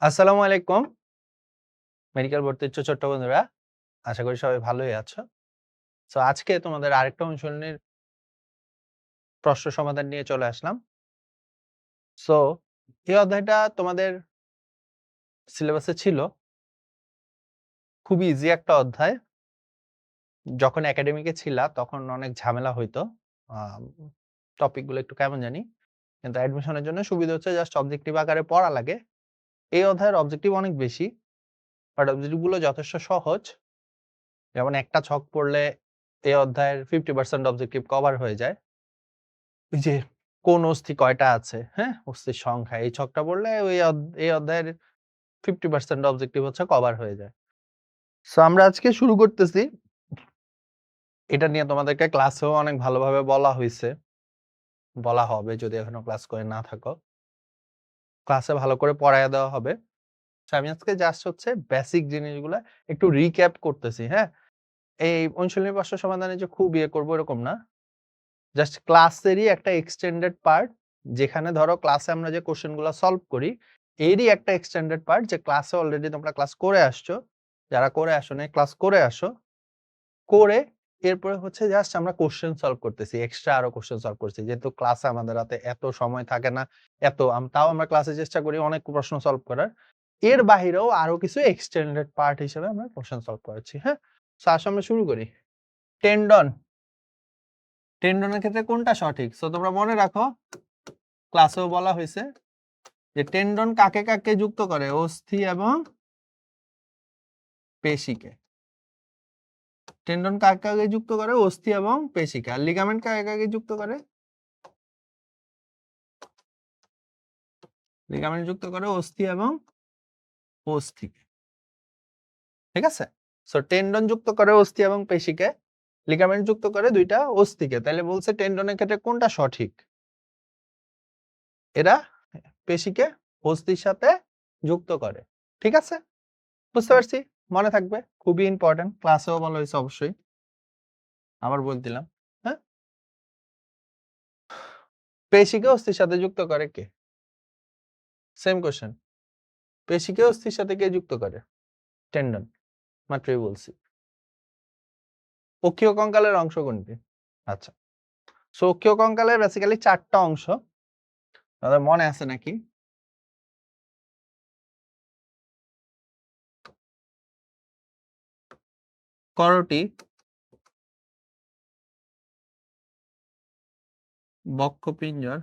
আসসালামু আলাইকুম। মেডিকেল ভর্তির ছোট্ট বন্ধুরা। আশা করি সবাই ভালোই আছো। সো আজকে তোমাদের আরেকটা অনুশীলনীর প্রশ্ন সমাধান নিয়ে চলে আসলাম। সো এই অধ্যায়টা তোমাদের সিলেবাসে ছিল। খুবই ইজি একটা অধ্যায়। যখন একাডেমিকে ছিলা তখন অনেক ঝামেলা হইতো। আম টপিকগুলো একটু কেমন জানি। কিন্তু অ্যাডমিশনের জন্য সুবিধা হচ্ছে জাস্ট অবজেক্টিভ আকারে পড়া লাগে। এই অধ্যায়ের অবজেক্টিভ অনেক বেশি। বাট অবজেক্টিভ গুলো যথেষ্ট সহজ। যেমন একটা ছক পড়লে এই অধ্যায়ের 50% অবজেক্টিভ কভার হয়ে যায়। ওই যে কোন অস্থি কয়টা আছে, হ্যাঁ? অস্থির সংখ্যা। এই ছকটা পড়লে এই অধ্যায়ের 50% অবজেক্টিভ হচ্ছে কভার হয়ে যায়। সো আমরা আজকে শুরু করতেছি। এটা নিয়ে তোমাদেরকে ক্লাসেও অনেক ভালোভাবে বলা হইছে। বলা হবে যদি এখনো ক্লাস করে না থাকো। ক্লাসে ভালো করে পড়ায়া দেওয়া হবে। সো আমি আজকে জাস্ট হচ্ছে বেসিক জিনিসগুলা একটু রিক্যাপ করতেছি, হ্যাঁ? এই অনুশীলনী প্রশ্ন সমাধানে যে খুব ইয়ে করব এরকম না। জাস্ট ক্লাসেরই একটা এক্সটেন্ডেড পার্ট, যেখানে ধরো ক্লাসে আমরা যে কোশ্চেন গুলা সলভ করি এরই একটা এক্সটেন্ডেড পার্ট, যে ক্লাসে অলরেডি তোমরা ক্লাস করে আসছো। যারা করে আসো নাই ক্লাস করে আসো। করে এরপরে হচ্ছে জাস্ট আমরা কোশ্চেন সলভ করতেছি, এক্সট্রা আরো কোশ্চেন সলভ করছি, যেহেতু ক্লাসে আমাদের হাতে এত সময় থাকে না। তাও আমরা ক্লাসে চেষ্টা করি অনেক প্রশ্ন সলভ করার। এর বাহিরেও আরো কিছু এক্সটেন্ডেড পার্ট হিসেবে আমরা কোশ্চেন সলভ করেছি, হ্যাঁ? সো আসো আমরা শুরু করি। টেন্ডন, টেন্ডনের ক্ষেত্রে কোনটা সঠিক? সো তোমরা মনে রাখো, ক্লাসেও বলা হয়েছে যে টেন্ডন কাকে কাকে যুক্ত করে? অস্থি এবং পেশিকে। টেন্ডন কাকে কাকে যুক্ত করে? অস্থি এবং পেশিকে। আর লিগামেন্ট কাকে কাকে যুক্ত করে? লিগামেন্ট যুক্ত করে অস্থি এবং অস্থিকে। ঠিক আছে? সো টেন্ডন যুক্ত করে অস্থি এবং পেশিকে, লিগামেন্ট যুক্ত করে দুইটা অস্থিকে। তাহলে বলছে টেন্ডনের ক্ষেত্রে কোনটা সঠিক? এরা পেশিকে অস্থির সাথে যুক্ত করে। ঠিক আছে? বুঝতে পারছি? মনে থাকবে, খুবই ইম্পর্টেন্ট। ক্লাসেও বলা হয়েছে অবশ্যই। আবার বলে দিলাম, হ্যাঁ? পেশিকে অস্থির সাথে যুক্ত করে কে? Same question. পেশিকে অস্থির সাথে কে যুক্ত করে? টেন্ডন। মাত্রই বলছি। অক্ষীয় কঙ্কালের অংশ কোনটি? আচ্ছা। সো অক্ষীয় কঙ্কালের বেসিক্যালি 4টা অংশ। তাদের মনে আছে নাকি? করোটি, বক্ষপিঞ্জর,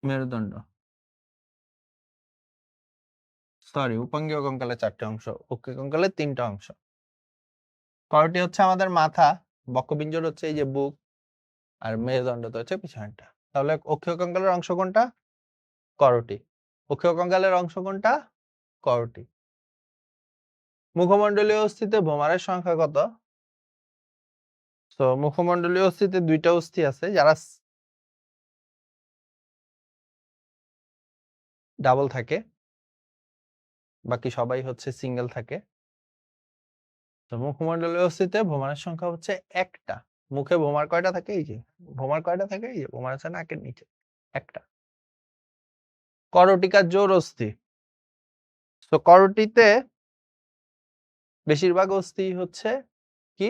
মেরুদণ্ড। সরি, উপাঙ্গীয় কঙ্কালের 4টে অংশ, অক্ষীয় কঙ্কালের 3টা অংশ। করোটি হচ্ছে আমাদের মাথা, বক্ষপিঞ্জর হচ্ছে এই যে বুক, আর মেরুদণ্ড তো হচ্ছে পিছনটা। তাহলে অক্ষীয় কঙ্কালের অংশ কোনটা? করোটি। অক্ষীয় কঙ্কালের অংশ কোনটা? করোটি। মুখমণ্ডলীয় অস্থিতে ভোমারের সংখ্যা কত? তো মুখমণ্ডলীয় অস্থিতে 2টা অস্থি আছে, যারা ডাবল থাকে, বাকি সবাই হচ্ছে সিঙ্গেল থাকে। তো মুখমণ্ডলীয় অস্থিতে ভোমারের সংখ্যা হচ্ছে 1টা। মুখে ভোমার কয়টা থাকে? এই যে ভোমার কয়টা থাকে, এই যে ভোমার আছে নাকের নিচে, 1টা। করটিকা জোড় অস্থি। তো করটিতে বেশিরভাগ অস্থি হচ্ছে কি?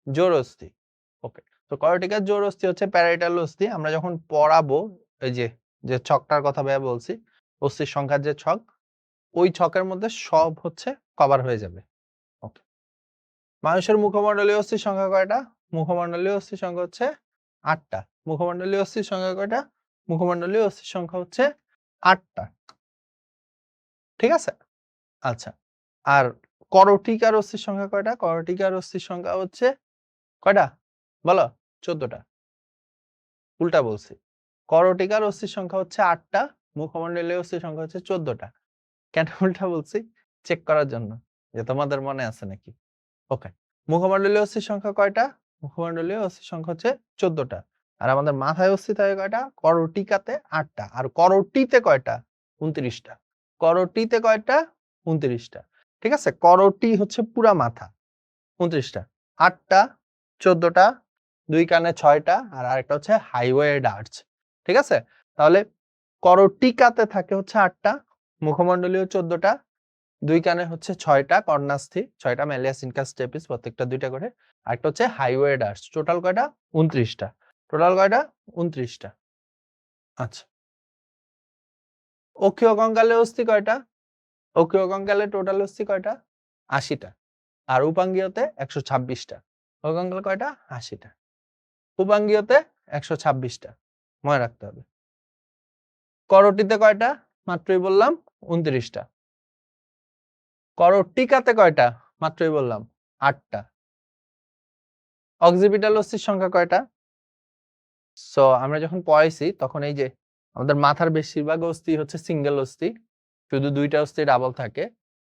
জোড় অস্থি। ওকে। তো করটিকার জোড় অস্থি হচ্ছে প্যারাইটাল অস্থি। আমরা যখন পড়াবো, এই যে যে ছকটার কথা ভাইয়া বলছি, অস্থির সংখ্যার যে ছক, ওই ছকের মধ্যে সব হচ্ছে কভার হয়ে যাবে। ওকে। মানুষের মুখমণ্ডলীয় অস্থির সংখ্যা কয়টা? মুখমণ্ডলীয় অস্থির সংখ্যা হচ্ছে 8টা। মুখমণ্ডলীয় অস্থির সংখ্যা কয়টা? মুখমণ্ডলীয় অস্থির সংখ্যা হচ্ছে 8টা। ঠিক আছে? আচ্ছা। আর করটিকার অস্থির সংখ্যা কয়টা? করটিকার অস্থির সংখ্যা হচ্ছে কয়টা? বলো। 14টা। উল্টা বলছি। করটিকার অস্থির সংখ্যা হচ্ছে 8টা, মুখমণ্ডলীয় অস্থির সংখ্যা হচ্ছে 14টা। কেন উল্টা বলছি? চেক করার জন্য যে তোমাদের মনে আছে নাকি। ওকে। মুখমণ্ডলীয় অস্থির সংখ্যা কয়টা? মুখমণ্ডলীয় অস্থির সংখ্যা হচ্ছে 14টা। আর আমাদের মাথায় অস্থি থাকে কয়টা? করটিকাতে 8টা। আর করটিতে কয়টা? 29টা। করটিতে কয়টা? 29টা। ঠিক আছে? করটি হচ্ছে পুরা মাথা, 29টা। 8টা, 14টা, 2 কানে 6 টা আর আরেকটা হচ্ছে হাইওয়েড আর্চ। ঠিক আছে? তাহলে করটিকাতে থাকে হচ্ছে 8 টা, মুখমণ্ডলীয় 14 টা, 2 কানে হচ্ছে 6 টা কর্ণাস্থি, 6 টা ম্যালিয়াস ইনকাস স্টেপিস প্রত্যেকটা 2 টা করে। আরেকটা হচ্ছে হাইওয়েড আর্চ। টোটাল কয়টা? 29 টা। টোটাল কয়টা? 29 টা। আচ্ছা। অক্ষীয় কঙ্কালে অস্থি কয়টা? অক্ষীয় কঙ্কালে টোটাল অস্থি কয়টা? 80 টা। আর উপাঙ্গীয়তে 126 টা। অক্ষীয় কঙ্কাল কয়টা? 80 টা। উপাঙ্গীয়তে 126 টা। মনে রাখতে হবে। করটিতে কয়টা? মাত্রই বললাম 29 টা। করটিকাতে কয়টা? মাত্রই বললাম 8 টা। অক্সিপিটাল অস্থির সংখ্যা কয়টা? সো আমরা যখন পড়াইছি তখন এই যে আমাদের মাথার বেশিরভাগ অস্থি হচ্ছে সিঙ্গেল অস্থি, শুধু 2 টা অস্থি ডাবল থাকে।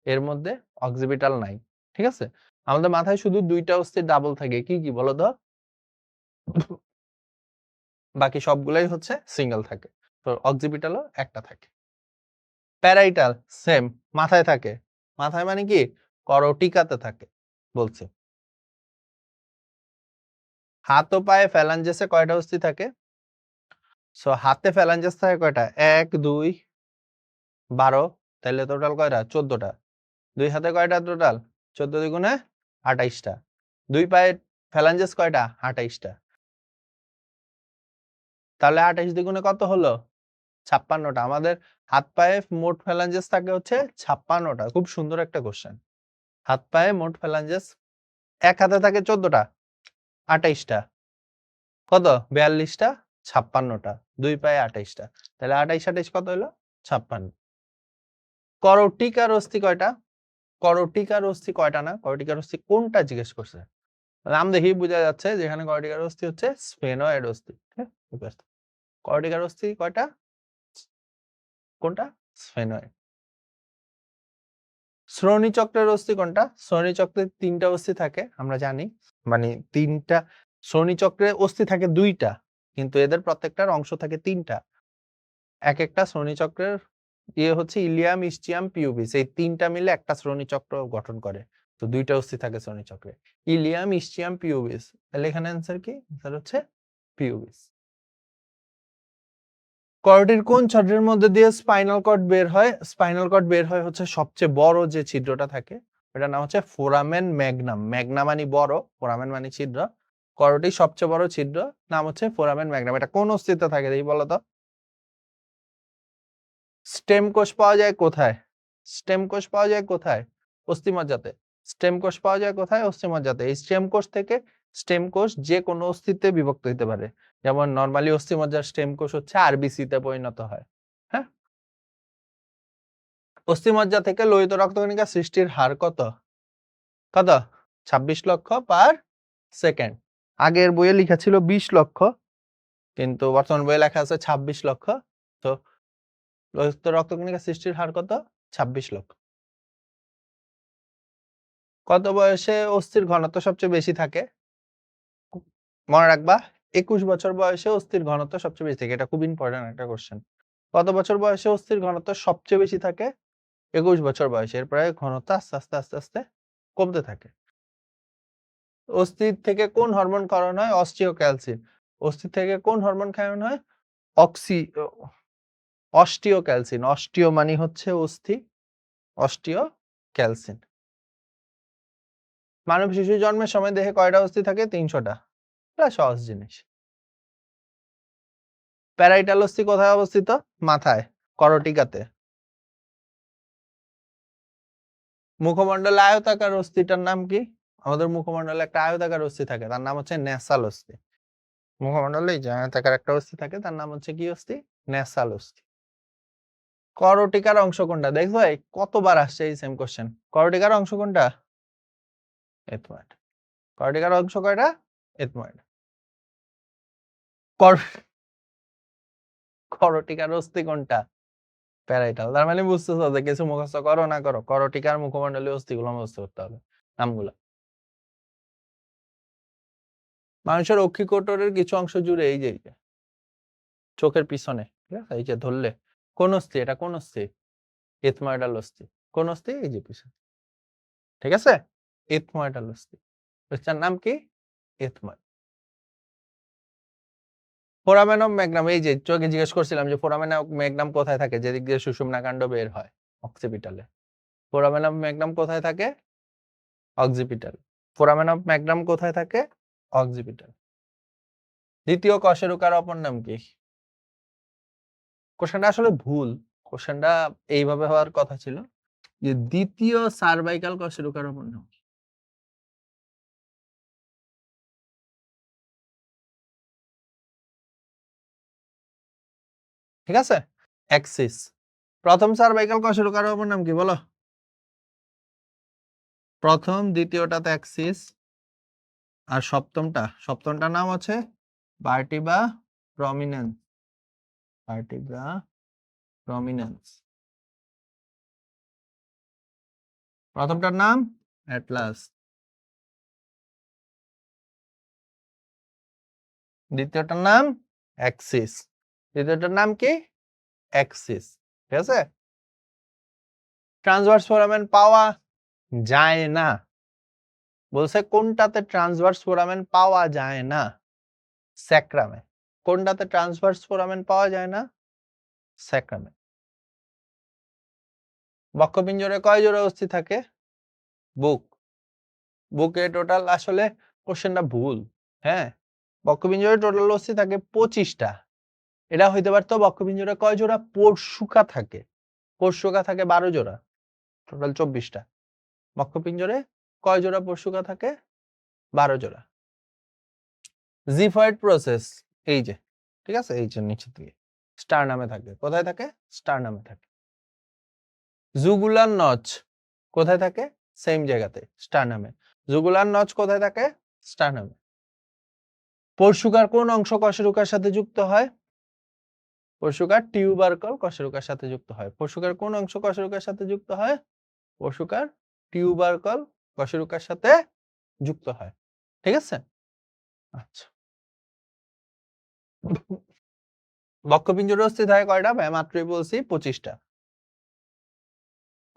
এর মধ্যে অক্সিপিটাল নাই। ঠিক আছে? আমাদের মাথায় শুধু 2 টা অস্থি ডাবল থাকে। কি, কি বলো তো? বাকি সবগুলাই হচ্ছে সিঙ্গেল থাকে। তো অক্সিপিটালও একটা থাকে। প্যারাইটাল সেম মাথায় থাকে। মাথায় মানে কি? করটিকাতে থাকে বলছি। হাত ও পায়ে ফ্যালাঞ্জেসে কয়টা অস্থি থাকে? সো হাতে ফ্যালাঞ্জেস থাকে কয়টা? ১, ২, ১২ তাইলে টোটাল কয়টা? ১৪ টা। ২ হাতে কয়টা টোটাল? ১৪ দ্বিগুণে ২৮ টা। ২ পায়ে ফ্যালাঞ্জেস কয়টা? ২৮ টা। তাহলে ২৮ দ্বিগুণে কত হলো? ৫৬ টা। আমাদের হাত পায়ে মোট ফ্যালাঞ্জেস থাকে হচ্ছে ৫৬ টা। খুব সুন্দর একটা কোশ্চেন। হাত পায়ে মোট ফ্যালাঞ্জেস এক হাতে থাকে ১৪ টা, ২৮ টা। কত? ৪২ টা, ৫৬ টা। ২ পায়ে ২৮ টা। তাহলে ২৮, ২৮ কত হইলো? ৫৬। করটিকার অস্থি কয়টা? করটিকার অস্থি কয়টা না? করটিকার অস্থি কোনটা জিজ্ঞেস করছে? নাম দেখেই বোঝা যাচ্ছে যে এখানে করটিকার অস্থি হচ্ছে স্ফেনয়েড অস্থি। ঠিক আছে? করটিকার অস্থি কয়টা? কোনটা? স্ফেনয়েড। শ্রোণী চক্রের অস্থি কোনটা? শ্রোণী চক্রে ৩ টা অস্থি থাকে আমরা জানি। মানে ৩ টা শ্রোণী চক্রে অস্থি থাকে ২ টা। কিন্তু এদের প্রত্যেকটার অংশ থাকে ৩ টা। একেকটা শ্রোণী চক্রের হচ্ছে ইলিয়াম, ইস্চিয়াম, পিউবিস। এই ৩ টা মিলে একটা শ্রোণী চক্র গঠন করে। তো ২ টা অস্থি থাকে শ্রোণী চক্রে। Ilium, ischium, pubis. তাহলে এখানে অ্যান্সার কি? অ্যান্সার হচ্ছে পিউবিস। করটির কোন ছিদ্রের মধ্যে দিয়ে স্পাইনাল কর্ড বের হয়? স্পাইনাল কর্ড বের হয় হচ্ছে সবচেয়ে বড় যে ছিদ্রটা থাকে এটার নাম হচ্ছে ফোরামেন ম্যাগনাম। ম্যাগনা মানে বড়, ফোরামেন মানে ছিদ্র। করটির সবচেয়ে বড় ছিদ্র নাম হচ্ছে ফোরামেন ম্যাগনাম। এটা কোন অস্থিতে থাকে দেখি বলো তো? স্টেম কোষ পাওয়া যায় কোথায়? স্টেম কোষ পাওয়া যায় কোথায়? অস্থিমজ্জাতে। স্টেম কোষ পাওয়া যায় কোথায়? অস্থিমজ্জাতে। এই স্টেম কোষ থেকে স্টেম কোষ যে কোনো অস্থিতে বিভক্ত হতে পারে। যেমন নরমালি অস্থিমজ্জার স্টেম কোষ হচ্ছে আরবিসি তে পরিণত হয়। হ্যাঁ? অস্থিমজ্জা থেকে লোহিত রক্তকণিকা সৃষ্টির হার কত? কত? ২৬ লক্ষ পার সেকেন্ড। আগের বইয়ে লেখা ছিল ২০ লক্ষ, কিন্তু বর্তমান বইয়ে লেখা আছে ২৬ লক্ষ। তো লোহিত রক্তকণিকা সৃষ্টির হার কত? ২৬ লক্ষ। কত বয়সে অস্থির ঘনত্ব সবচেয়ে বেশি থাকে? মনে রাখবা ২১ বছর বয়সে অস্থির ঘনত্ব সবচেয়ে বেশি থাকে। এটা খুব ইম্পর্টেন্ট একটা কোশ্চেন। কত বছর বয়সে অস্থির ঘনত্ব সবচেয়ে বেশি থাকে? ২১ বছর বয়সে। এরপরে ঘনত্ব আস্তে, আস্তে, আস্তে, আস্তে কমতে থাকে। অস্থি থেকে কোন হরমোন ক্ষরণ হয়? অস্টিওক্যালসিন। অস্থি থেকে কোন হরমোন ক্ষরণ হয়? অক্সি অ অস্টিওক্যালসিন। অস্টিও মানে হচ্ছে অস্থি, অস্টিওক্যালসিন। মানব শিশু জন্মের সময় দেহে কয়টা অস্থি থাকে? ৩০০ টা। এটা সহজ জিনিস। প্যারাইটাল অস্থি কোথায় অবস্থিত? মাথায়, করটিকাতে। মুখমণ্ডলে আয়তাকার অস্থিটার নাম কি? আমাদের মুখমণ্ডলে একটা আয়তাকার অস্থি থাকে, তার নাম হচ্ছে ন্যাসাল অস্থি। মুখমণ্ডলে এই যে আয়তাকার একটা অস্থি থাকে, তার নাম হচ্ছে কি অস্থি? ন্যাসাল অস্থি। করটিকার অংশ কোনটা? দেখছো কতবার আসছে এই সেম কোশ্চেন। করটিকার অংশ কোনটা? এথময়েড। করটিকার অংশ কয়টা? এথময়েড। কর করটিকার অস্থি কোনটা? প্যারাইটাল। তার মানে বুঝতেছো যে কিছু মুখস্থ করো না করো, করটিকার মুখমণ্ডলীয় অস্থিগুলো মুখস্থ করতে হবে নামগুলা। মানুষের অক্ষিকোটরের কিছু অংশ জুড়ে এই যে চোখের পিছনে, ঠিক আছে? এই যে ধরলে কোন অস্থি? এটা কোন অস্থি? এথময়েডাল অস্থি। কোন অস্থি? এই যে পিছনে। ঠিক আছে? এথময়েডাল অস্থি। এটার নাম কি? এথময়েড। ফোরামেন অফ ম্যাগনাম, এই যে তোকে জিজ্ঞেস করছিলাম যে ফোরামেন অফ ম্যাগনাম কোথায় থাকে, যেদিক দিয়ে সুষুম্না কাণ্ড বের হয়, অক্সিপিটালে। ফোরামেন অফ ম্যাগনাম কোথায় থাকে? অক্সিপিটাল। ফোরামেন অফ ম্যাগনাম কোথায় থাকে? অক্সিপিটাল। দ্বিতীয় কশেরুকার অপর নাম কি? কোশ্চেনটা আসলে ভুল, কোশ্চেনটা এইভাবে হওয়ার কথা ছিল যে দ্বিতীয় সার্ভাইকাল কশেরুকার অপর নাম। ঠিক আছে, অ্যাক্সিস। প্রথম সার্ভাইকাল কশেরুকার অপর নাম কি বলো? প্রথম, দ্বিতীয়টাতে অ্যাক্সিস, আর সপ্তমটার নাম হচ্ছে ভার্টিব্রা প্রমিনেন্স। Vertebra prominence. প্রথমটার নাম অ্যাটলাস, দ্বিতীয়টার নাম অ্যাক্সিস। দ্বিতীয়টার নাম কি? অ্যাক্সিস। ঠিক আছে, ট্রান্সভার্স ফোরামেন পাওয়া যায় না, বলছে কোনটাতে ট্রান্সভার্স ফোরামেন পাওয়া যায় না? স্যাক্রামে। কোনটাতে ট্রান্সভার্স ফোরামেন পাওয়া যায় না? স্যাক্রামে। বক্ষপিঞ্জরে কয় জোড়া অস্থি থাকে? বুক। বুকে টোটাল আসলে কোশ্চেনটা ভুল। হ্যাঁ, বক্ষপিঞ্জরে টোটাল অস্থি থাকে 25টা। এটা হইতে পারতো বক্ষপিঞ্জরে কয় জোড়া পরশুকা থাকে? পরশুকা থাকে 12 জোড়া, টোটাল 24টা। বক্ষপিঞ্জরে কয় জোড়া পরশুকা থাকে? 12 জোড়া। জিফয়েড প্রসেস, এই যে, ঠিক আছে, এই যে নিচে দিয়ে স্টারনামে থাকে। কোথায় থাকে? স্টারনামে থাকে। জুগুলার নচ কোথায় থাকে? সেম জায়গাতে, স্টারনামে। জুগুলার নচ কোথায় থাকে? স্টারনামে। পরশুকার কোন অংশ কশেরুকার সাথে যুক্ত হয়? পরশুকার টিউবারকল কশেরুকার সাথে যুক্ত হয়। পরশুকার কোন অংশ কশেরুকার সাথে যুক্ত হয়? পরশুকার টিউবারকল কশেরুকার সাথে যুক্ত হয়। ঠিক আছে, আচ্ছা। বক্ষপিঞ্জরে অস্থি থাকে কয়টা? মাত্রই বলছি 25টা।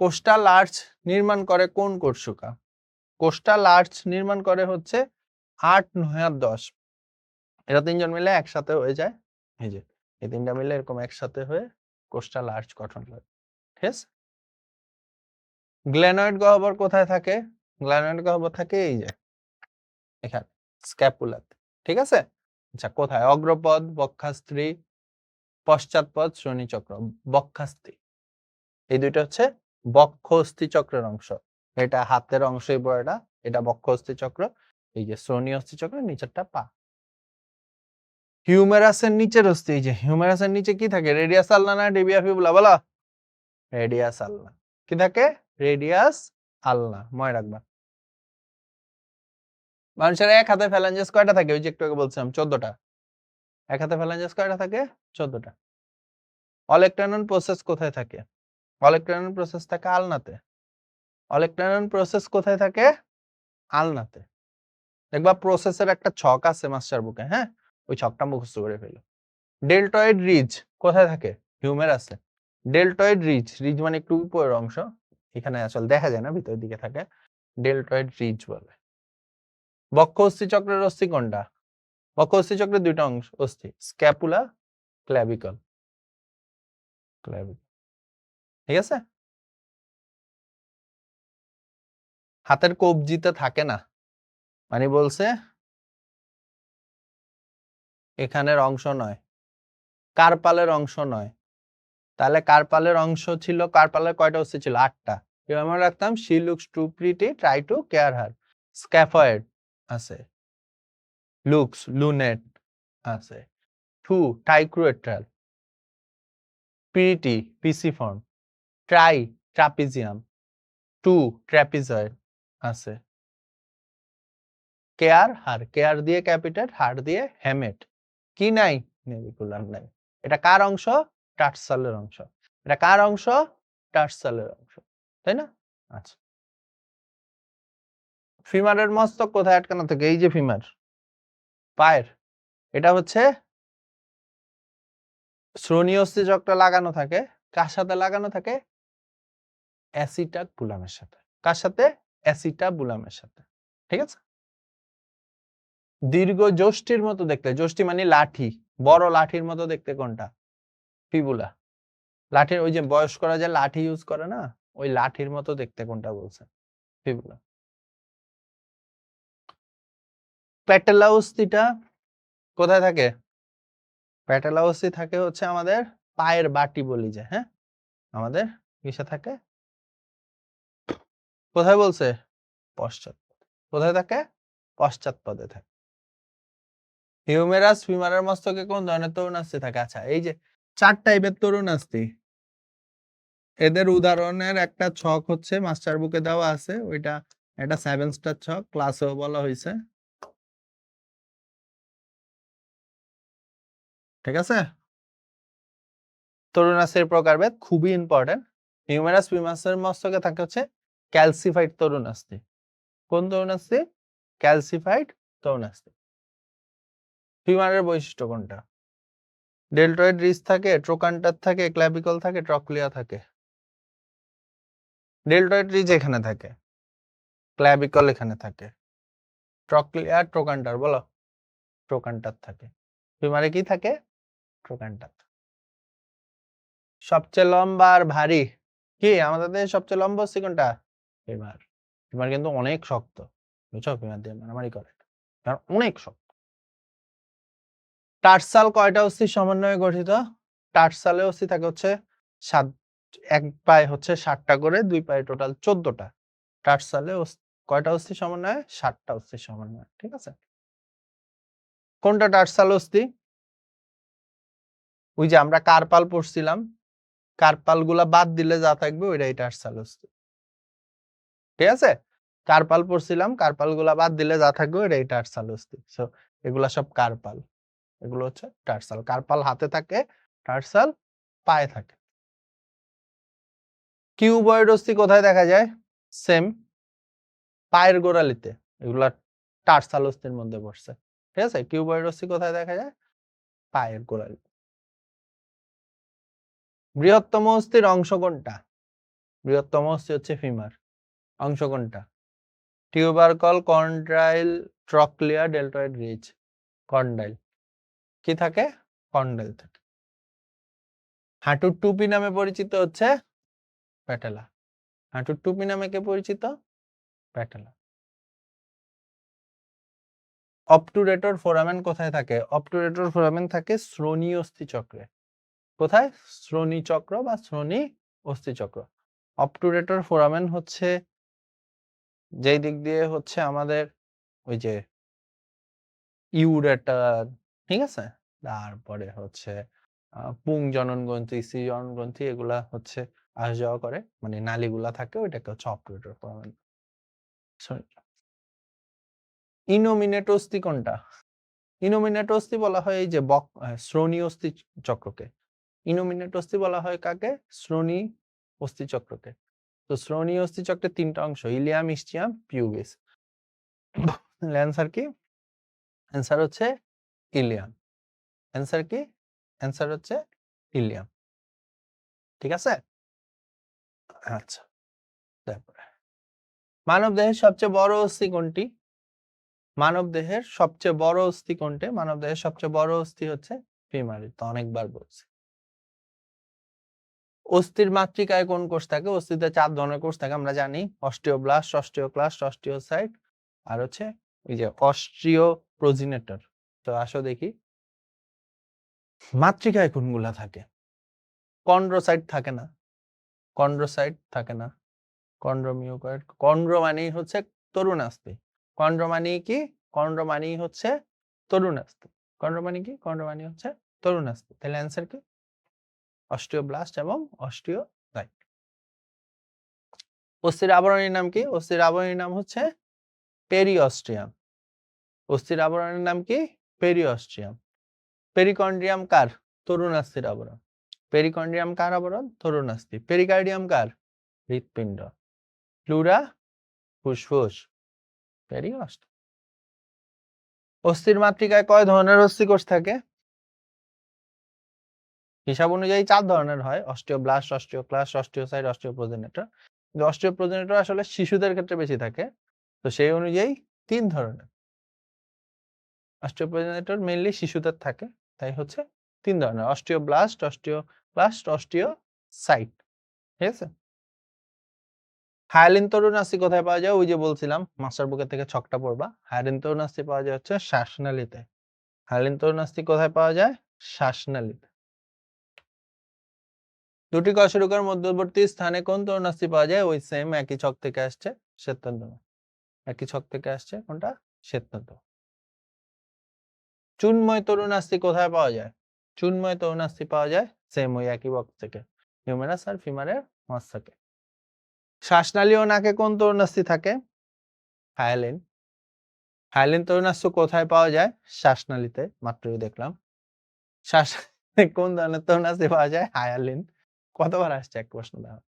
কোস্টাল আর্চ নির্মাণ করে কোন কশেরুকা? কোস্টাল আর্চ নির্মাণ করে হচ্ছে 8, 9 আর 10। এরা তিনজন মিলে একসাথে হয়ে যায়, এই যে এই তিনটা মিলে এরকম একসাথে হয়ে কোস্টাল আর্চ গঠন করে। ঠিক আছে, গ্লেনয়েড গহ্বর কোথায় থাকে? গ্লেনয়েড গহ্বর থাকে এই যে এখানে, স্ক্যাপুলাতে। ঠিক আছে, আচ্ছা, কোথায়? অগ্রপদ, বক্ষাস্ত্রী, পশ্চাৎপদ, শ্রোণীচক্র। বক্ষাস্ত্রী, এই দুইটা হচ্ছে বক্ষ অস্থি চক্রের অংশ। এটা হাতের অংশই বড়টা, এটা বক্ষ অস্থি চক্র। এই যে শ্রোণী অস্থি চক্র, নিচেরটা পা। হিউমেরাসের নিচের অস্থি, এই যে হিউমেরাসের নিচে কি থাকে? রেডিয়াস আলনা না টিবিয়া ফিবুলা? বলো। রেডিয়াস আলনা। কি থাকে? রেডিয়াস আলনা, মনে রাখবা। মানুষের এক হাতে ফ্যালাঞ্জেস কয়টা থাকে? ওই যে একটু আগে বলছিলাম 14টা। এক হাতে ফ্যালাঞ্জেস কয়টা থাকে? 14টা। অলেকট্রানন প্রসেস কোথায় থাকে? অলেকট্রানন প্রসেস থাকে আলনাতে। অলেকট্রানন প্রসেস কোথায় থাকে? আলনাতে। দেখবা প্রসেসের একটা ছক আছে মাস্টার বুকে, হ্যাঁ, ওই ছকটা মুখস্থ করে ফেলো। ডেল্টয়েড রিজ কোথায় থাকে? হিউমেরাসে। ডেল্টয়েড রিজ, রিজ মানে একটু উপরের অংশ, এখানে আসলে দেখা যায় না, ভিতরের দিকে থাকে, ডেল্টয়েড রিজ বলে। বক্ষ অস্থি চক্রের অস্থি কোনটা? বক্ষ অস্থি চক্রের দুইটা অংশ অস্থি, স্ক্যাপুলা, ক্ল্যাভিকল। ক্ল্যাভিকল, ঠিক আছে। হাতের কবজিতে থাকে না, মানে বলছে এখানের অংশ নয়, কার্পালের অংশ নয়। তাহলে কার্পালের অংশ ছিল, কার্পালের কয়টা অস্থি ছিল? 8টা। এবার আমরা রাখতাম she looks too pretty, try to care her. Scaphoid আছে, লুকস, লুনেট আছে, too triquetral, pretty pisiform, try trapezium, too trapezoid আছে, কেয়ার হার, কেয়ার দিয়ে ক্যাপিটেট, হার দিয়ে হ্যামেট। কি নাই? নেভিকুলার নাই। এটা কার অংশ? টার্সালের অংশ। এটা কার অংশ? টার্সালের অংশ, তাই না? আচ্ছা, ফিমারের মস্তক কোথায় আটকানো থাকে? এই যে ফিমার, পায়ের, এটা হচ্ছে শ্রোণী অস্থি চক্র লাগানো থাকে। কার সাথে লাগানো থাকে? অ্যাসিটাবুলামের সাথে। কার সাথে? অ্যাসিটাবুলামের সাথে। ঠিক আছে, দীর্ঘ যষ্টির মতো দেখতে, যষ্টি মানে লাঠি, বড় লাঠির মতো দেখতে কোনটা? ফিবুলা। লাঠির ওই যে বয়স্করা যে লাঠি ইউজ করে না? ওই লাঠির মতো দেখতে কোনটা বলছে? ফিবুলা। প্যাটেলা অস্থিটা কোথায় থাকে? প্যাটেলা অস্থি থাকে হচ্ছে আমাদের পায়ের বাটি বলি যে, হ্যাঁ? আমাদের কিসে থাকে? কোথায় বলছে? পশ্চাৎপদে। কোথায় থাকে? পশ্চাৎপদে থাকে। হিউমেরাস ফিমারের মস্তকে কোন ধরনের তরুণাস্থি থাকে? আচ্ছা, এই যে ৪ টাইপের তরুণাস্থি। এদের উদাহরণের একটা ছক হচ্ছে মাস্টার বুকে দেওয়া আছে। ওইটা একটা 7 স্টার ছক, ক্লাসেও বলা হইছে। ঠিক আছে? তরুণাস্থির প্রকারভেদ খুবই ইম্পর্টেন্ট। হিউমেরাস ফিমাসের মস্তকে থাকে হচ্ছে ক্যালসিফাইড তরুণাস্থি। কোন তরুণাস্থি? ক্যালসিফাইড তরুণাস্থি। ফিমারের বৈশিষ্ট্য কোনটা? ডেল্টয়েড রিজ থাকে, ট্রোকান্টার থাকে, ক্ল্যাভিকল থাকে, ট্রক্লিয়া থাকে। ডেল্টয়েড রিজ এখানে থাকে, ক্ল্যাভিকল এখানে থাকে, ট্রক্লিয়া ট্রোকান্টার বলো। ট্রোকান্টার থাকে। ফিমারে কি থাকে? ট্রোকান্টার। সবচেয়ে লম্বা আর ভারী কি আমাদের দেশে সবচেয়ে লম্বা হচ্ছে কোনটা? ফিমার। ফিমার কিন্তু অনেক শক্ত, বুঝছো? ফিমার দিয়ে মারামারি করে, কারণ অনেক শক্ত। টার্সাল কয়টা অস্থির সমন্বয়ে গঠিত? টার্সালে অস্থি থাকে হচ্ছে 7, এক পায়ে হচ্ছে 7টা করে, দুই পায়ে টোটাল 14টা। টার্সালে কয়টা অস্থি সমন্বয়ে? 7টা অস্থির সমন্বয়ে। ঠিক আছে? কোনটা টার্সাল অস্থি? ওই যে আমরা কার্পাল পড়ছিলাম, কার্পাল গুলা বাদ দিলে যা থাকবে ওইটাই টার্সাল অস্থি। ঠিক আছে? কার্পাল পড়ছিলাম, কার্পাল গুলা বাদ দিলে যা থাকবে ওইটাই টার্সাল অস্থি। সো এগুলা সব কার্পাল, এগুলো হচ্ছে টার্সাল। কার্পাল হাতে থাকে, টার্সাল পায়ে থাকে। কিউবয়েড অস্থি কোথায় দেখা যায়? সেম, পায়ের গোড়ালিতে। এগুলা টার্সাল অস্থির মধ্যে পড়ছে। ঠিক আছে? কিউবয়েড অস্থি কোথায় দেখা যায়? পায়ের গোড়ালিতে। বৃহত্তম অস্থির অংশ কোনটা? বৃহত্তম অস্থি হচ্ছে ফিমার। অংশ কোনটা? Tubercle, condyle, trochlea, deltoid ridge. Condyle. কি থাকে? কন্ডাইল থাকে। হাঁটুর টুপি নামে পরিচিত হচ্ছে প্যাটেলা। হাঁটুর টুপি নামে কে পরিচিত? প্যাটেলা। অবটুরেটর ফোরামেন কোথায় থাকে? অবটুরেটর ফোরামেন থাকে শ্রোণী অস্থি চক্রে। কোথায়? শ্রোণী চক্র বা শ্রোণী অস্থি চক্র। অবটুরেটর ফোরামেন হচ্ছে যেই দিক দিয়ে হচ্ছে আমাদের ওই যে ইউরেটার, ঠিক আছে, তারপরে হচ্ছে পুং জনন গ্রন্থি, সি জনন গ্রন্থি, এগুলা হচ্ছে আসা যাওয়া করে, মানে নালীগুলা থাকে, ওইটাকে হচ্ছে অবটুরেটর ফোরামেন। ইনোমিনেট অস্থি কোনটা? ইনোমিনেট অস্থি বলা হয় এই যে শ্রোণী অস্থি চক্রকে। ইনোমিনেট অস্থি বলা হয় কাকে? শ্রোণী অস্থি চক্রকে। তো শ্রোণী অস্থি চক্রের 3টা অংশ, ইলিয়াম, ইস্চিয়াম, পিউবিস। অ্যান্সার কি? অ্যান্সার হচ্ছে ইলিয়াম। অ্যান্সার কি? অ্যান্সার হচ্ছে ইলিয়াম। ঠিক আছে? আচ্ছা, তারপরে মানব দেহের সবচেয়ে বড় অস্থি কোনটি? মানব দেহের সবচেয়ে বড় অস্থি কোনটি? মানব দেহের সবচেয়ে বড় অস্থি হচ্ছে ফিমার। তো অনেকবার বলছি। অস্থির মাতৃকায় কোন কোষ থাকে? অস্থিতে 4 ধরনের কোষ থাকে আমরা জানি, অস্টিওব্লাস্ট, অস্টিওক্লাস্ট, অস্টিওসাইট আর হচ্ছে এই যে অস্ট্রিও প্রোজিনেটর। তো আসো দেখি মাতৃকায় কোনগুলা থাকে। কন্ড্রোসাইট থাকে না, কন্ড্রোসাইট থাকে না, কন্ড্রোমিওকয়েড। কন্ড্রো মানেই হচ্ছে তরুণাস্থি। কন্ড্রো মানে কি? কন্ড্রো মানেই হচ্ছে তরুণাস্থি। কন্ড্রো মানে কি? কন্ড্রো মানে হচ্ছে তরুণাস্থি। তাহলে অ্যান্সার কি? অস্টিওব্লাস্ট এবং অস্টিওসাইট। অস্থির আবরণীর নাম কি? অস্থির আবরণীর নাম হচ্ছে পেরিঅস্ট্রিয়াম। অস্থির আবরণের নাম কি? পেরিঅস্ট্রিয়াম। পেরিকন্ড্রিয়াম কার? তরুণাস্থির আবরণ। পেরিকন্ড্রিয়াম কার আবরণ? তরুণাস্থি। পেরিকার্ডিয়াম কার? হৃৎপিণ্ড। প্লুরা ফুসফুস। পেরিঅস্ট। অস্থির মাতৃকায় কয় ধরনের অস্থিকোষ থাকে? হিসাব অনুযায়ী 4 ধরনের হয়, অস্টিওব্লাস্ট, অস্টিওক্লাস্ট, অস্টিওসাইট, অস্টিওপ্রোজেনেটর। কিন্তু অস্টিওপ্রোজেনেটর আসলে শিশুদের ক্ষেত্রে বেশি থাকে, তো সেই অনুযায়ী 3 ধরনের। অস্টিওপ্রোজেনেটর মেইনলি শিশুদের থাকে, তাই হচ্ছে ৩ ধরনের অস্টিওব্লাস্ট, অস্টিওক্লাস্ট, অস্টিওসাইট। ঠিক আছে? হায়ালিন তরুণাস্থি কোথায় পাওয়া যায়? ওই যে বলছিলাম মাস্টার বুকের থেকে ছকটা পড়বা। হায়ালিন তরুণাস্থি পাওয়া যায় হচ্ছে শ্বাসনালীতে। হায়ালিন তরুণাস্থি কোথায় পাওয়া যায়? শ্বাসনালীতে। দুটি কশেরুকার মধ্যবর্তী স্থানে কোন তরুণাস্থি পাওয়া যায়? ওই সেম একই ছক থেকে আসছে শ্বেততন্তু। একই ছক থেকে আসছে কোনটা? শ্বেততন্তু। চুনময় তরুণাস্থি কোথায় পাওয়া যায়? চুনময় তরুণাস্থি পাওয়া যায় সেম ওই একই বক্স থেকে। হিউমেরাস আর ফিমারের মাঝ থেকে। শ্বাসনালী ও নাকে কোন তরুণাস্থি থাকে? হায়ালিন। হায়ালিন তরুণাস্থি কোথায় পাওয়া যায়? শ্বাসনালীতে, মাত্রই দেখলাম। শ্বাস কোন ধরনের তরুণাস্থি পাওয়া যায়? হায়ালিন। কতবার আসছে এক প্রশ্ন দেখো।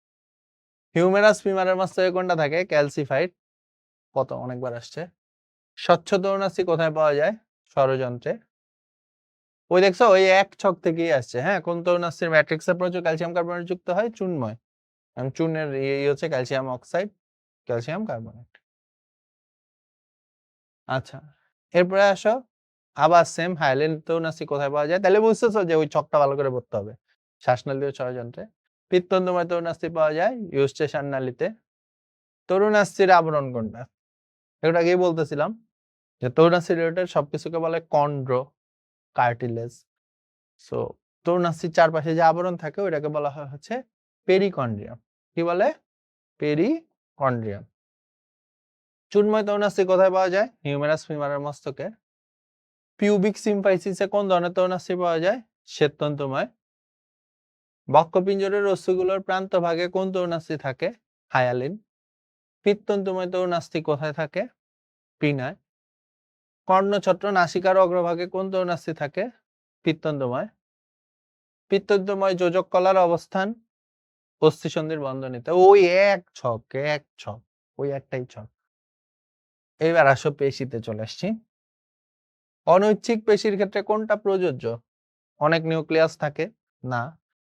হিউমেরাস ফিমারের মাঝ থেকে কোনটা থাকে? ক্যালসিফাইড। কত অনেকবার আসছে। স্বচ্ছ তরুণাস্থি কোথায় পাওয়া যায়? ষড়যন্ত্রে। ওই দেখছো ওই এক ছক থেকেই আসছে। হ্যাঁ, কোন তরুণাস্থির ম্যাট্রিক্সে প্রচুর ক্যালসিয়াম কার্বনেট যুক্ত হয়? চুনময়। চুনের হচ্ছে ক্যালসিয়াম অক্সাইড, ক্যালসিয়াম কার্বনেট। আচ্ছা, এরপরে আসো আবার সেম হায়ালিন তরুণাস্থি কোথায় পাওয়া যায়? তাহলে বুঝতেছো যে ওই ছকটা ভালো করে পড়তে হবে। শ্বাসনালীয় ষড়যন্ত্রে। পিত্তন্দময় তরুণাস্থি পাওয়া যায় ইউস্টেশন নালীতে। তরুণাস্থির আবরণ কোনটা? একটু আগেই বলতেছিলাম যে তরুণাস্থি রিলেটেড সবকিছুকে বলে কন্ড্রো কার্টিলেজ। সো তরুণাস্থির চারপাশে যে আবরণ থাকে ওইটাকে বলা হয় হচ্ছে পেরিকন্ড্রিয়াম। কি বলে? পেরিকন্ড্রিয়াম। চুনময় তরুণাস্থি কোথায় পাওয়া যায়? হিউমেরাস ফিমারের মস্তকে। পিউবিক সিম্পাইসিসে কোন ধরনের তরুণাস্থি পাওয়া যায়? শ্বেততন্তুময়। বক্ষপিঞ্জরের রস্যগুলোর প্রান্তভাগে কোন তরুণাস্থি থাকে? হায়ালিন। পিত্তন্তময় তরুণাস্থি কোথায় থাকে? পিনায়। কর্ণছত্র নাসিকার অগ্রভাগে কোন তরুণাস্থি থাকে? পিত্তন্তময়। পিত্তন্তময় যোজক কলার অবস্থান অস্থিসন্ধির বন্ধনীতে। ওই এক ছক, এক ছক, ওই একটাই ছক। এবার আসো পেশিতে চলে আসছি। অনৈচ্ছিক পেশির ক্ষেত্রে কোনটা প্রযোজ্য? অনেক নিউক্লিয়াস থাকে? না।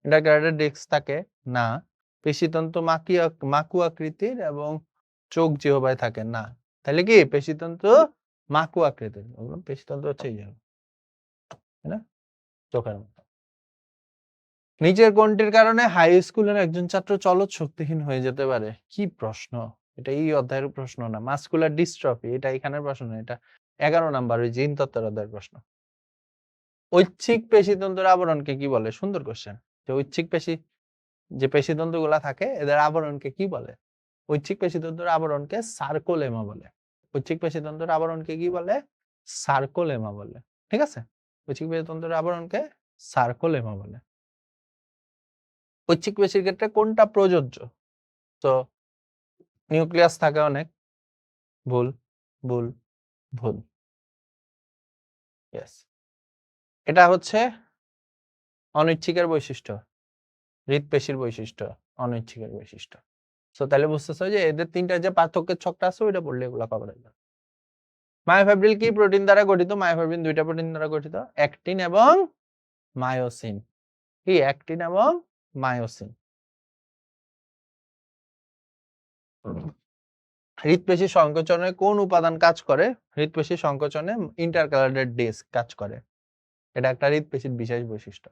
ইন্টারগ্রেটেড ডিস্ক থাকে? না। পেশিতন্তু মাকু আকৃতির এবং চোখ জিহ্বায় থাকে? না। তাহলে কি পেশিতন্তু মাকু আকৃতির? বললাম পেশিতন্তু হচ্ছে এই তাই না? চোখের মতো। নিচের কোনটির কারণে হাই স্কুলের একজন ছাত্র চলৎ শক্তিহীন হয়ে যেতে পারে? কি প্রশ্ন! এটা এই অধ্যায়ের প্রশ্ন না। মাসকুলার ডিস্ট্রফি এটা এখানের প্রশ্ন না। এটা 11 নাম্বার ওই জিন তত্ত্বের অধ্যায়ের প্রশ্ন। ঐচ্ছিক পেশিতন্তুর আবরণকে কি বলে? সুন্দর কোশ্চেন। যে ঐচ্ছিক পেশি যে পেশিতন্তুগুলা থাকে এদের আবরণকে কি বলে? ঐচ্ছিক পেশিতন্তুর আবরণকে সার্কোলেমা বলে। ঐচ্ছিক পেশিতন্তুর আবরণকে কি বলে? সার্কোলেমা বলে। ঠিক আছে? ঐচ্ছিক পেশিতন্তুর আবরণকে সার্কোলেমা বলে। ঐচ্ছিক পেশির ক্ষেত্রে কোনটা প্রযোজ্য? তো নিউক্লিয়াস থাকে অনেক। ভুল, ভুল, ভুল। ইয়েস। এটা হচ্ছে অনৈচ্ছিকের বৈশিষ্ট্য। হৃদপেশির বৈশিষ্ট্য, অনৈচ্ছিকের বৈশিষ্ট্য। সো তাহলে বুঝতেছো যে এদের তিনটা যে পার্থক্যের ছকটা আছে ওইটা পড়লে এগুলা কভার হয়ে যাবে। মায়োফিব্রিল কি প্রোটিন দ্বারা গঠিত? মায়োফিব্রিল দুইটা প্রোটিন দ্বারা গঠিত, অ্যাক্টিন এবং মায়োসিন। কি অ্যাক্টিন এবং মায়োসিন। হৃদপেশি সংকোচনে কোন উপাদান কাজ করে? হৃদপেশি সংকোচনে ইন্টারক্যালারেটেড ডিস্ক কাজ করে। এটা একটা হৃদপেশির বিশেষ বৈশিষ্ট্য।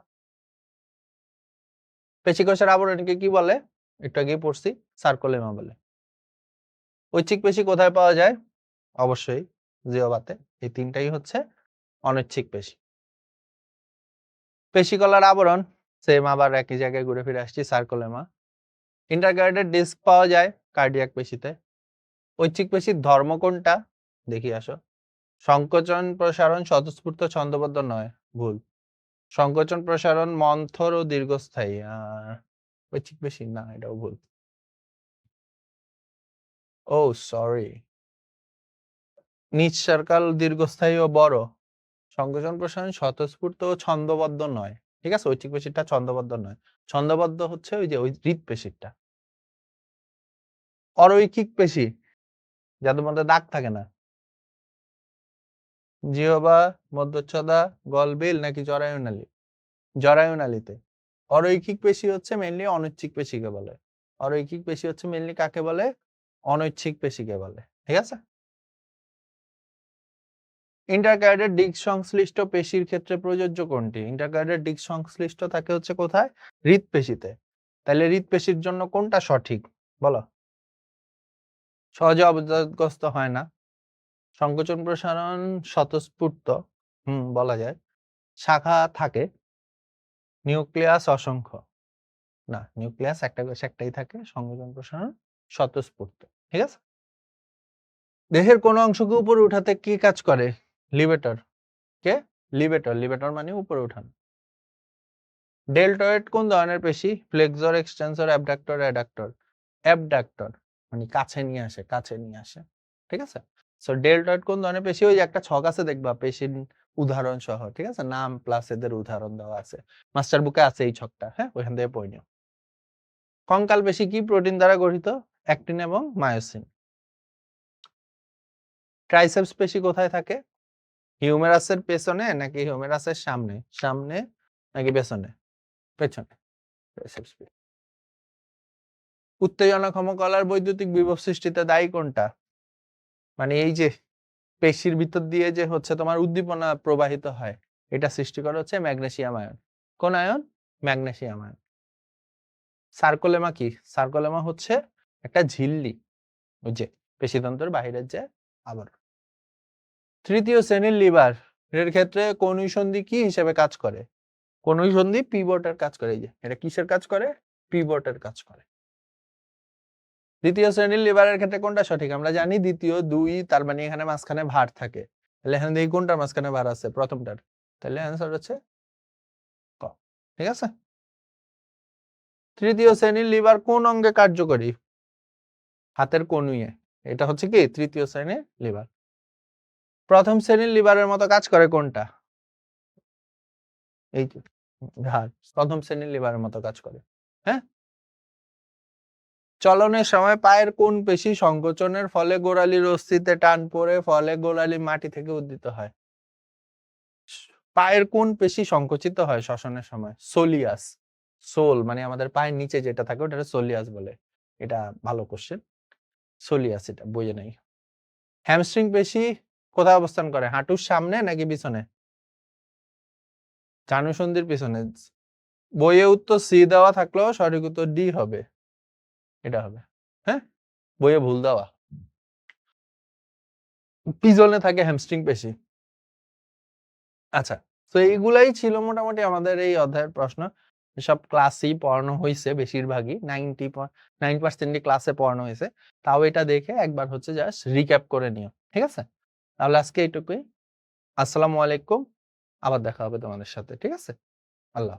পেশিকোষের আবরণীকে কি বলে? একটু আগেই পড়ছি, সার্কোলেমা বলে। ঐচ্ছিক পেশি কোথায় পাওয়া যায়? অবশ্যই জিহ্বাতে। এই তিনটাই হচ্ছে অনৈচ্ছিক পেশি। পেশিকলার আবরণ সেম আবার একই জায়গায় ঘুরে ফিরে আসছি, সার্কোলেমা। ইন্টারগ্রেটেড ডিস্ক পাওয়া যায় কার্ডিয়াক পেশিতে। ঐচ্ছিক পেশির ধর্ম কোনটা? দেখি আসো। সংকোচন প্রসারণ স্বতঃস্ফূর্ত ছন্দবদ্ধ নয়, ভুল। সংকোচন প্রসারণ মন্থর ও দীর্ঘস্থায়ী, ঐচ্ছিক পেশি না, এটাও ভুল। ও সরি, নিচ সার্কাল দীর্ঘস্থায়ী ও বড়। সংকোচন প্রসারণ স্বতঃস্ফূর্ত ও ছন্দবদ্ধ নয়। ঠিক আছে, ঐচ্ছিক পেশিটা ছন্দবদ্ধ নয়। ছন্দবদ্ধ হচ্ছে ওই যে ওই হৃদপেশিটা। অরৈখিক পেশি যাদের মধ্যে দাগ থাকে না, জিহ্বা, মধ্যচ্ছদা, গলবিল নাকি জরায়ু নালী? জরায়ু নালীতে। অরৈখিক পেশি হচ্ছে মেইনলি অনৈচ্ছিক পেশিকে বলে। অরৈখিক পেশি হচ্ছে মেইনলি কাকে বলে? অনৈচ্ছিক পেশিকে বলে। ঠিক আছে? ইন্টারকাইডের ডিস্ক সংশ্লিষ্ট পেশির ক্ষেত্রে প্রযোজ্য কোনটি? ইন্টারকাইডের ডিস্ক সংশ্লিষ্ট থাকে হচ্ছে কোথায়? হৃৎপেশিতে। তাহলে হৃৎপেশির জন্য কোনটা সঠিক? বলো। সহজে অবজাতগ্রস্ত হয় না। সংকোচন প্রসারণ স্বতঃস্ফূর্ত। বলা যায়। শাখা থাকে। নিউক্লিয়াস অসংখ্য। না, নিউক্লিয়াস একটা কোষে একটাই থাকে। সংকোচন প্রসারণ স্বতঃস্ফূর্ত। ঠিক আছে? দেহের কোন অংশকে উপরে উঠাতে কি কাজ করে? লিভেটর। কে? লিভেটর। লিভেটর মানে উপরে উঠানো। ডেলটয়েড কোন ধরনের পেশি? Flexor, extensor, abductor, adductor. Abductor মানে কাছে নিয়ে আসে, কাছে নিয়ে আসে। ঠিক আছে? সো ডেলটয়েড কোন ধরনের পেশি? ওই যে একটা ছক আছে দেখবা পেশির উদাহরণ সহ। ঠিক আছে? নাম প্লাস এদের উদাহরণ দেওয়া আছে। মাস্টার বুকে আছে এই ছকটা। হ্যাঁ? ওইখান থেকে পড়ে নিও। কঙ্কাল পেশি কি প্রোটিন দ্বারা গঠিত? অ্যাক্টিন এবং মায়োসিন। ট্রাইসেপস পেশি কোথায় থাকে? হিউমেরাসের পেছনে নাকি হিউমেরাসের সামনে? সামনে নাকি পেছনে? পেছনে। ট্রাইসেপস পেশি। উত্তেজনাক্ষম কলার বৈদ্যুতিক বিভব সৃষ্টিতে দায়ী কোনটা? মানে এই যে পেশির ভিতর দিয়ে যে হচ্ছে তোমার উদ্দীপনা প্রবাহিত হয়, এটা সৃষ্টি করে হচ্ছে ম্যাগনেসিয়াম আয়ন। কোন আয়ন? Magnesium ion. সার্কোলেমা কি? সার্কোলেমা হচ্ছে একটা ঝিল্লি, ওই যে পেশিতন্ত্রের বাহিরের যে আবরণ। তৃতীয় শ্রেণীর লিভার এর ক্ষেত্রে কনুই সন্ধি কি হিসেবে কাজ করে? কনুই সন্ধি পিভটের কাজ করে। এই যে এটা কিসের কাজ করে? পিভটের কাজ করে। দ্বিতীয় শ্রেণীর লিভারের ক্ষেত্রে কোনটা সঠিক? আমরা জানি দ্বিতীয় 2 তার মানে এখানে মাঝখানে ভার থাকে। তাহলে এখানে দেখি কোনটার মাঝখানে ভার আছে? প্রথমটার। তাহলে অ্যান্সার হচ্ছে ক। ঠিক আছে? তৃতীয় শ্রেণীর লিভার কোন অঙ্গে কার্যকরী? হাতের কনুইয়ে। এটা হচ্ছে কি তৃতীয় শ্রেণীর লিভার। প্রথম শ্রেণীর লিভারের মতো কাজ করে কোনটা? এই যে ঘাড়। প্রথম শ্রেণীর লিভারের মতো কাজ করে। হ্যাঁ? চলনের সময় পায়ের কোন পেশি সংকোচনের ফলে গোড়ালির অস্থিতে টান পড়ে ফলে গোড়ালি মাটি থেকে উদ্দিত হয়? পায়ের কোন পেশি সংকুচিত হয় শ্বসনের সময়? সোলিয়াস। সোল মানে আমাদের পায়ের নিচে যেটা থাকে ওটা সোলিয়াস বলে। এটা ভালো কোশ্চেন। সোলিয়াস এটা বইয়ে নাই। হ্যামস্ট্রিং পেশি কোথায় অবস্থান করে? হাঁটুর সামনে নাকি পিছনে? জানুসন্ধির পিছনে। বইয়ে উত্তর সি দেওয়া থাকলেও সঠিক উত্তর ডি হবে। এটা হবে। হ্যাঁ? বইয়ে ভুল দেওয়া। পিছনে থাকে হ্যামস্ট্রিং পেশি। আচ্ছা, তো এইগুলাই ছিল মোটামুটি আমাদের এই অধ্যায়ের প্রশ্ন। সব ক্লাসেই পড়ানো হইছে বেশিরভাগই 99% ক্লাসে পড়ানো হয়েছে। তাও এটা দেখে একবার হচ্ছে জাস্ট রিক্যাপ করে নিও। ঠিক আছে? তাহলে আজকে এইটুকুই। আসসালামু আলাইকুম। আবার দেখা হবে তোমাদের সাথে। ঠিক আছে? আল্লাহ